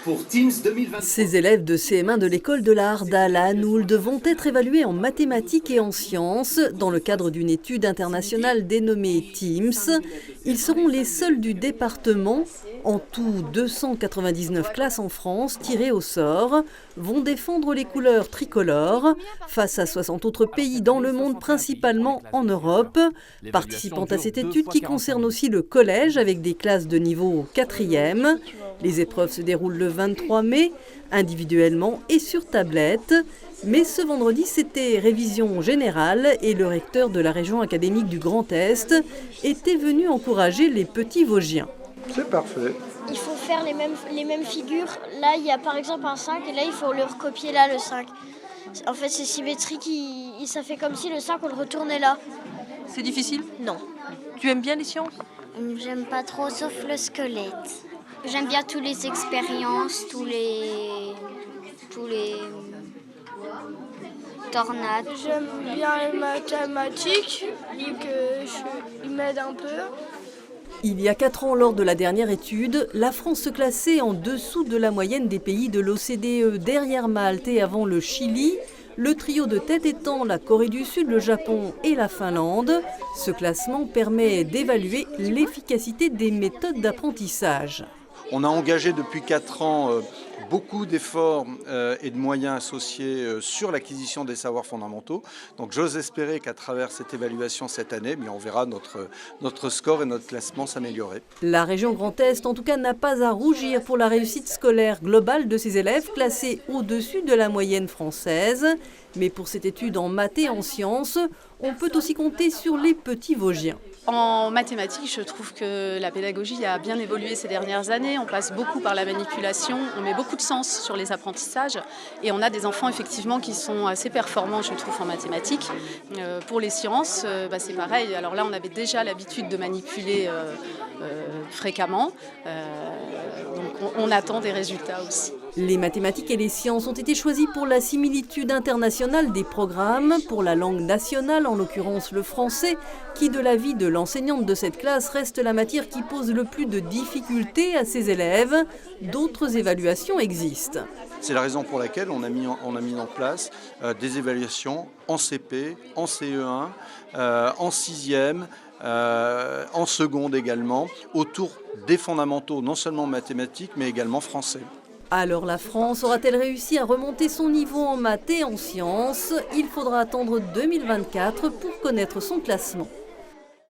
pour Teams 2023. Ces élèves de CM1 de l'école de la Hardal à Hanould vont être évalués en mathématiques et en sciences dans le cadre d'une étude internationale dénommée Teams. Ils seront les seuls du département. En tout, 299 classes en France tirées au sort vont défendre les couleurs tricolores face à 60 autres pays dans le monde, principalement en Europe. Participant à cette étude qui concerne aussi le collège avec des classes de niveau 4e. Les épreuves se déroulent le 23 mai, individuellement et sur tablette. Mais ce vendredi, c'était révision générale et le recteur de la région académique du Grand Est était venu encourager les petits Vosgiens. C'est parfait. Il faut faire les mêmes figures. Là, il y a par exemple un 5 et là, il faut le recopier là, le 5. En fait, c'est symétrique, ça fait comme si le 5, on le retournait là. C'est difficile? Non. Tu aimes bien les sciences? J'aime pas trop, sauf le squelette. J'aime bien toutes les expériences, tous les tornades. J'aime bien les mathématiques, vu qu'ils m'aident un peu. Il y a 4 ans, lors de la dernière étude, la France se classait en dessous de la moyenne des pays de l'OCDE, derrière Malte et avant le Chili. Le trio de tête étant la Corée du Sud, le Japon et la Finlande. Ce classement permet d'évaluer l'efficacité des méthodes d'apprentissage. On a engagé depuis 4 ans beaucoup d'efforts et de moyens associés sur l'acquisition des savoirs fondamentaux. Donc j'ose espérer qu'à travers cette évaluation cette année, on verra notre score et notre classement s'améliorer. La région Grand Est, en tout cas, n'a pas à rougir pour la réussite scolaire globale de ses élèves, classés au-dessus de la moyenne française. Mais pour cette étude en maths et en sciences, on peut aussi compter sur les petits Vosgiens. En mathématiques, je trouve que la pédagogie a bien évolué ces dernières années. On passe beaucoup par la manipulation, on met beaucoup de sens sur les apprentissages et on a des enfants effectivement qui sont assez performants, je trouve, en mathématiques. Pour les sciences, c'est pareil. Alors là, on avait déjà l'habitude de manipuler fréquemment, donc on attend des résultats aussi. Les mathématiques et les sciences ont été choisis pour la similitude internationale des programmes, pour la langue nationale, en l'occurrence le français, qui de l'avis de l'enseignante de cette classe reste la matière qui pose le plus de difficultés à ses élèves. D'autres évaluations existent. C'est la raison pour laquelle on a mis en place des évaluations en CP, en CE1, en 6e, en seconde également, autour des fondamentaux, non seulement mathématiques, mais également français. Alors la France aura-t-elle réussi à remonter son niveau en maths et en sciences? Il faudra attendre 2024 pour connaître son classement.